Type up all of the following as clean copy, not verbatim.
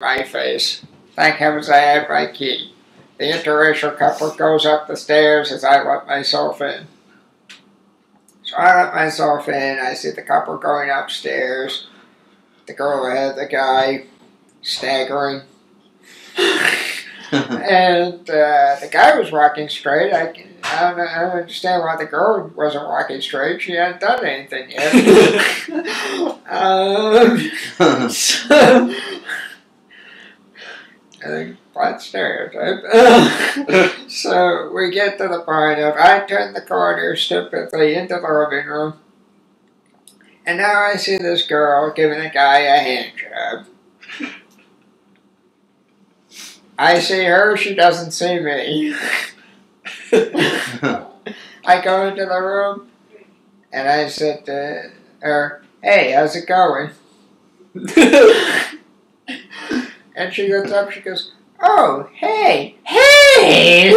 my face. Thank heavens I had my key. The interracial couple goes up the stairs as I let myself in. So I let myself in. I see the couple going upstairs. The girl ahead, the guy staggering. And the guy was walking straight. I don't understand why the girl wasn't walking straight. She hadn't done anything yet. So, I think flat stereotype. So we get to the point of I turn the corner stupidly into the living room, and now I see this girl giving the guy a hand job. I see her, she doesn't see me. I go into the room, and I said to her, "Hey, how's it going?" And she looks up, she goes, "Oh, hey, hey!"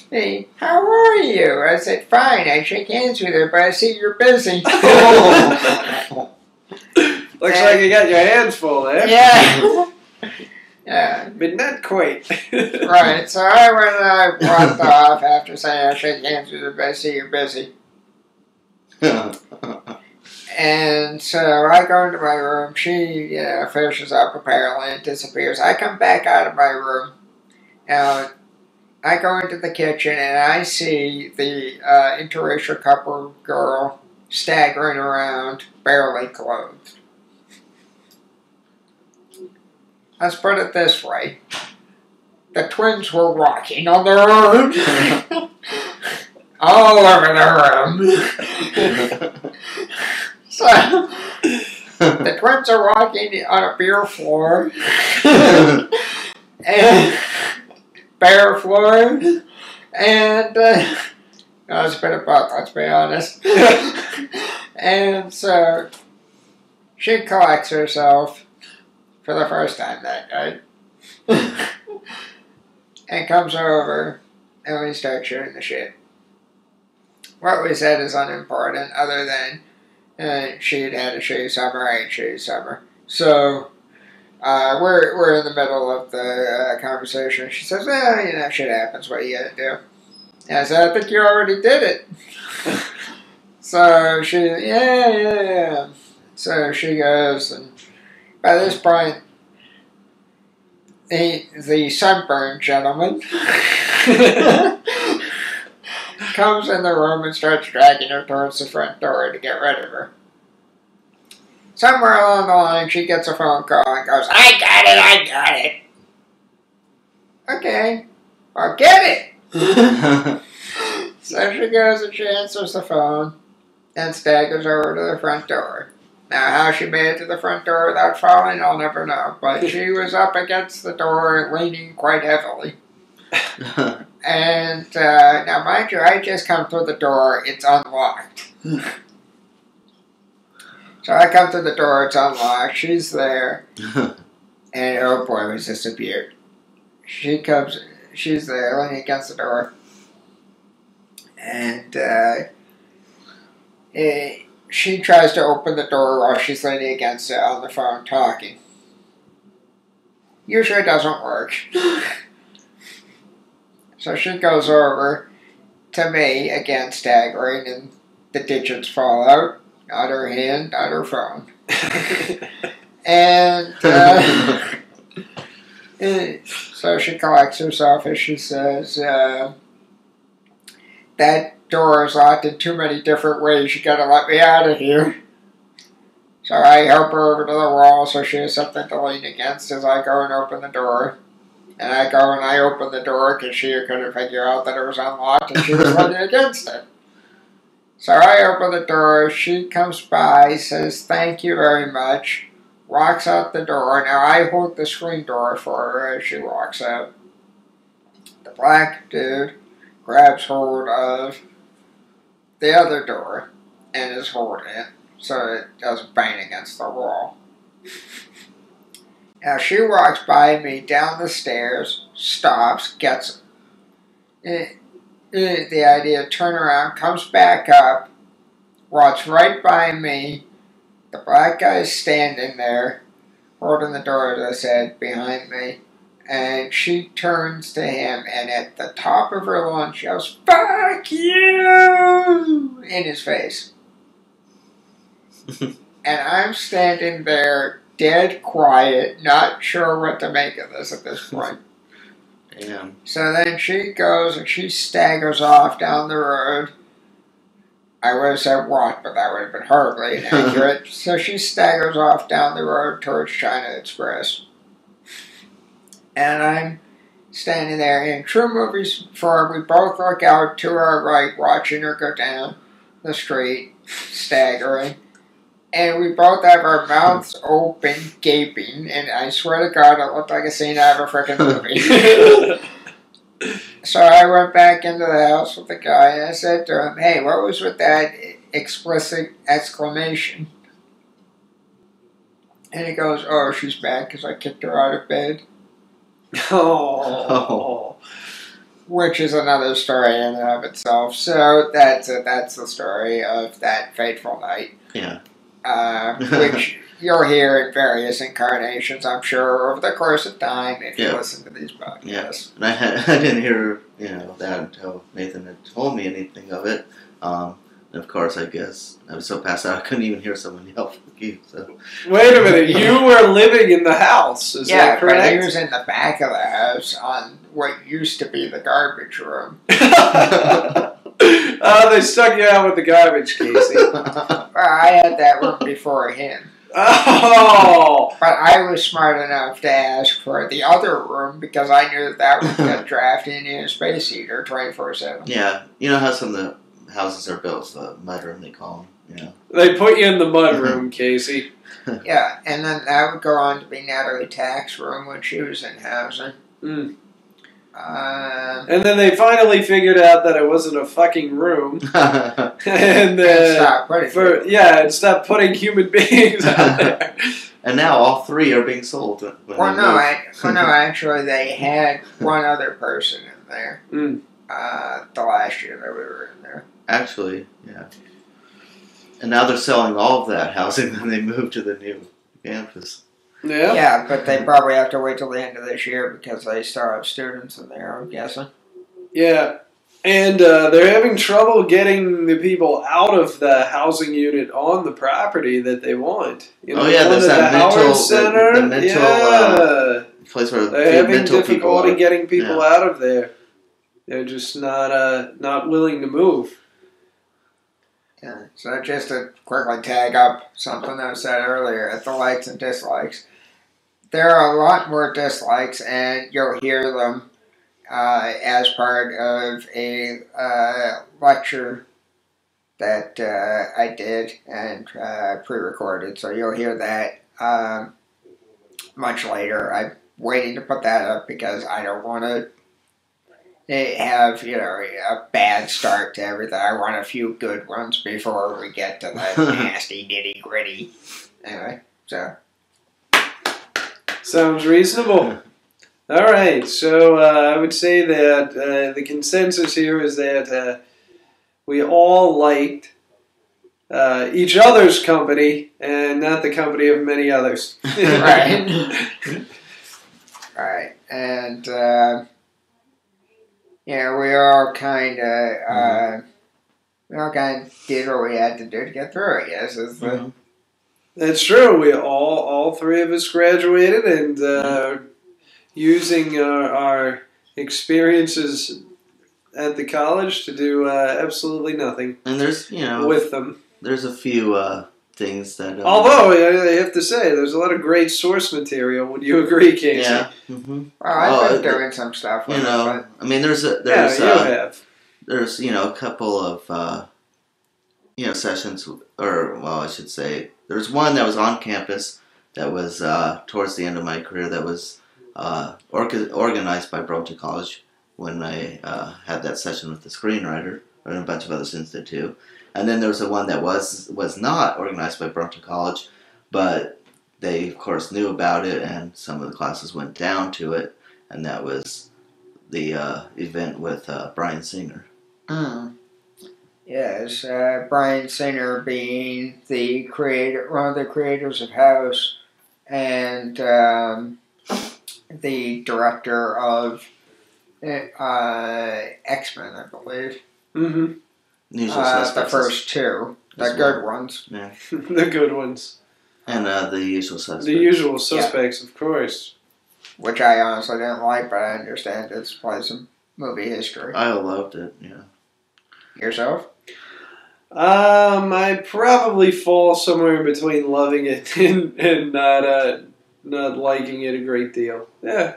"Hey, how are you?" I said, "Fine, I shake hands with her, but I see you're busy." Looks like you got your hands full there. Yeah. Yeah. But not quite. Right, so I went and I walked off after saying I shake hands with her, but I see you're busy. And so I go into my room. She, finishes up apparently and disappears. I come back out of my room. Now, I go into the kitchen and I see the interracial couple girl staggering around, barely clothed. Let's put it this way. The twins were walking on their own. All over the room. So, the twins are walking on a beer floor. And bare floor. And it's been a both, let's be honest. And so she collects herself for the first time that night. And comes over and we start shooting the shit. What we said is unimportant other than she'd had a shitty summer, I had a shitty summer. So we're in the middle of the conversation. She says, "Well, shit happens. What are you gonna do?" And I said, "I think you already did it." So she, yeah. So she goes, and by this point, the sunburned gentleman comes in the room and starts dragging her towards the front door to get rid of her. Somewhere along the line, she gets a phone call and goes, I got it. Okay, well, get it. So she goes and she answers the phone and staggers over to the front door. Now, how she made it to the front door without falling, I'll never know. But she was up against the door, leaning quite heavily. And, now mind you, I just come through the door, it's unlocked. So I come through the door, it's unlocked, she's there. And, oh boy, was this a beaut. She's there, leaning against the door. And, she tries to open the door while she's leaning against it on the phone talking. Usually it doesn't work. So she goes over to me, again staggering, and the digits fall out. Not her hand, not her phone. And so she collects herself as she says, that door is locked in too many different ways. You gotta let me out of here. So I help her over to the wall so she has something to lean against as I go and open the door. And I go and I open the door because she couldn't figure out that it was unlocked and she was leaning against it. So I open the door, she comes by, says thank you very much, walks out the door. Now I hold the screen door for her as she walks out. The black dude grabs hold of the other door and is holding it so it doesn't bang against the wall. Now she walks by me down the stairs, stops, gets the idea to turn around, comes back up, walks right by me. The black guy's standing there holding the door, as I said, behind me. And she turns to him and at the top of her lungs yells, "Fuck you!" in his face. And I'm standing there dead quiet, not sure what to make of this at this point. Damn. So then she goes and she staggers off down the road. I would have said walk, but that would have been hardly inaccurate. So she staggers off down the road towards China Express. And I'm standing there in true movie form. We both look out to our right, watching her go down the street, staggering. And we both have our mouths open, gaping. And I swear to God, it looked like a scene out of a freaking movie. So I went back into the house with the guy and I said to him, "Hey, what was with that explicit exclamation?" And he goes, "Oh, she's mad because I kicked her out of bed." Oh. Which is another story in and of itself. So that's the story of that fateful night. Yeah. Which you'll hear in various incarnations, I'm sure, over the course of time if you listen to these podcasts. Yeah. And I didn't hear that until Nathan had told me anything of it. And of course, I guess I was so passed out I couldn't even hear someone yell "fuck you." So. Wait a minute, you were living in the house, is that correct? But he was in the back of the house on what used to be the garbage room. Oh, they stuck you out with the garbage, Casey. Well, I had that room before him. Oh! But I was smart enough to ask for the other room because I knew that would get drafted in a space heater 24/7. Yeah, you know how some of the houses are built, the mudroom they call them, They put you in the mudroom, Casey. Yeah, and then that would go on to be Natalie Tack's room when she was in housing. Mm. And then they finally figured out that it wasn't a fucking room, and stopped putting human beings out there. And now all three are being sold. Actually, they had one other person in there. Mm. The last year that we were in there. Actually, yeah. And now they're selling all of that housing when they move to the new campus. Yeah. Yeah, but they probably have to wait till the end of this year because they still have students in there, I'm guessing. Yeah. And they're having trouble getting the people out of the housing unit on the property that they want. There's that mental center. The mental place where they're having mental difficulty getting people out of there. They're just not willing to move. Yeah. So just to quickly tag up something that was said earlier, the likes and dislikes. There are a lot more dislikes, and you'll hear them as part of a lecture that I did and pre-recorded. So you'll hear that much later. I'm waiting to put that up because I don't want to have a bad start to everything. I want a few good ones before we get to the nasty nitty gritty. Anyway, so. Sounds reasonable. All right, so I would say that the consensus here is that we all liked each other's company and not the company of many others. Right. Right, and we all kind of did what we had to do to get through. I guess is the. That's true. We all three of us graduated, and using our experiences at the college to do absolutely nothing. And there's with them. There's a few things that. Although I have to say, there's a lot of great source material. Would you agree, Casey? Yeah. Mm-hmm. Well, I've been doing some stuff. With I mean, there's you have. There's a couple of sessions, I should say. There's one that was on campus that was towards the end of my career that was organized by Burlington College when I had that session with the screenwriter, and a bunch of other students did too. And then there was the one that was not organized by Burlington College, but they, of course, knew about it, and some of the classes went down to it, and that was the event with Brian Singer. Yes, Brian Singer being one of the creators of House, and the director of X-Men, I believe. Mm-hmm. Usual The Suspects. first two, the as good well. ones. Yeah. The good ones. And The Usual Suspects. The Usual Suspects, of course. Which I honestly didn't like, but I understand it's probably some movie history. I loved it, yeah. Yourself? I probably fall somewhere in between loving it and not liking it a great deal. Yeah.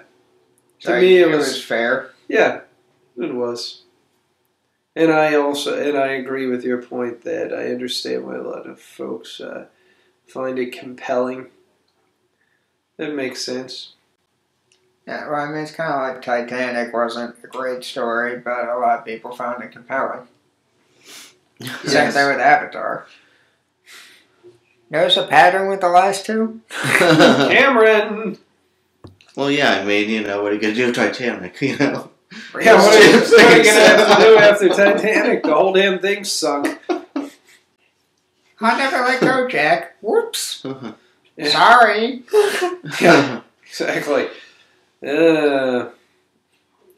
To me, it was fair. Yeah, it was. And I agree with your point that I understand why a lot of folks find it compelling. That makes sense. Yeah, well, I mean, it's kind of like Titanic wasn't a great story, but a lot of people found it compelling. Same thing with Avatar. Notice a pattern with the last two? Cameron! Well, yeah, I mean, you know, what are you going to do with Titanic, you know? Yeah, what are you going to have to do after Titanic? The whole damn thing sunk. I'll never let go, Jack. Whoops. Yeah. Sorry. Yeah, exactly.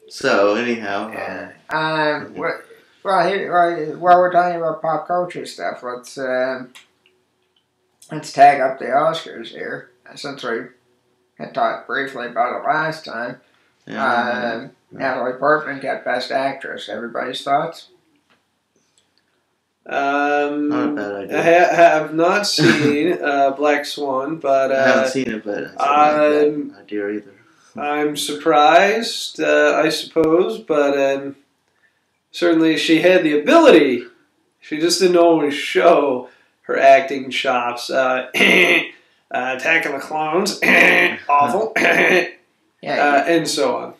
So, anyhow. While we're talking about pop culture stuff, let's tag up the Oscars here, since we had talked briefly about it last time. Natalie Portman got Best Actress. Everybody's thoughts? Not a bad idea. I have not seen Black Swan, but I haven't seen it, but it's not a bad idea either. I'm surprised, I suppose, but certainly she had the ability. She just didn't always show her acting chops. Attack of the Clones, awful, and so on.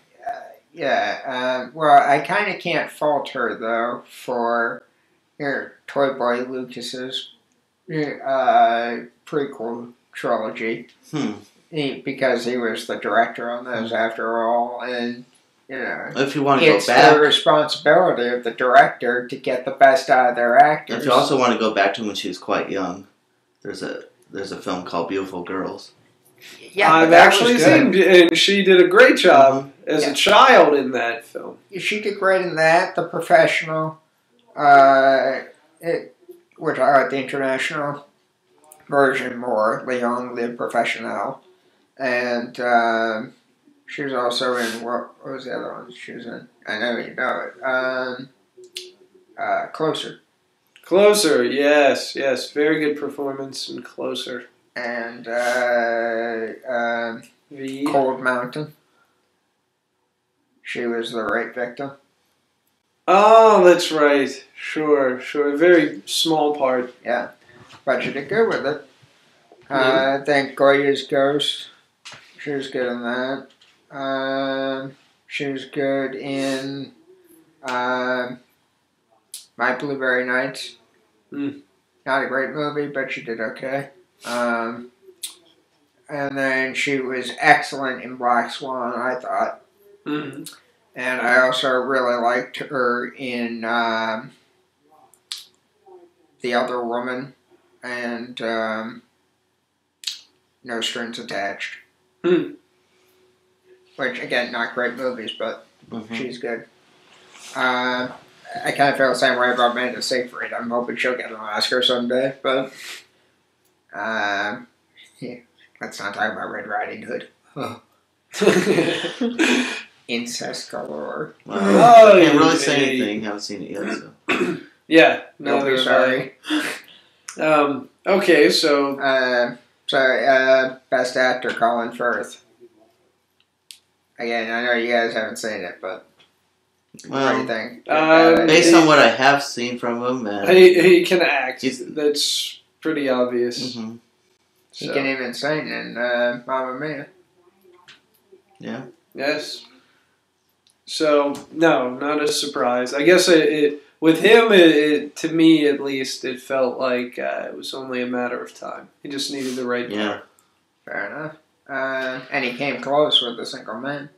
Well, I kind of can't fault her, though, for Toy Boy Lucas's prequel trilogy. Because he was the director on those after all, and if you want to go it's back, the responsibility of the director to get the best out of their actors. If you also want to go back to when she was quite young, there's a film called Beautiful Girls. Yeah, I've actually seen, and she did a great job as a child in that film. She did great in that. The Professional, which I like the international version more, Leon Le Professional. And she was also in, what was the other one she was in? I know you know it. Closer. Closer, yes. Very good performance in Closer. And Cold Mountain. She was the rape victim. Oh, that's right. Sure. A very small part. Yeah. But she did good with it. I think Goya's Ghost. She was good in that. She was good in My Blueberry Nights. Not a great movie, but she did okay. And then she was excellent in Black Swan, I thought. Mm-hmm. And I also really liked her in The Other Woman and No Strings Attached. Which, again, not great movies, but she's good. I kind of feel the same way about Amanda Seyfried. I'm hoping she'll get an Oscar someday, but let's not talk about Red Riding Hood. Incest galore. I can't really say anything. Haven't seen it yet, so. Yeah, Don't be sorry. Okay, so Best Actor Colin Firth. Again, I know you guys haven't seen it, but what do you think? Based on what I have seen from him, he can act. That's pretty obvious. Mm-hmm. He can even sing in Mamma Mia. Yeah. Yes. So no, not a surprise. I guess with him, to me at least, it felt like it was only a matter of time. He just needed the right part. Fair enough. And he came close with The Single Man.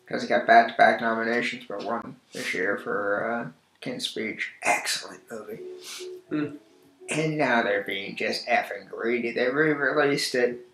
Because he got back-to-back nominations, but won this year for King's Speech. Excellent movie. And now they're being just effing greedy. They re-released it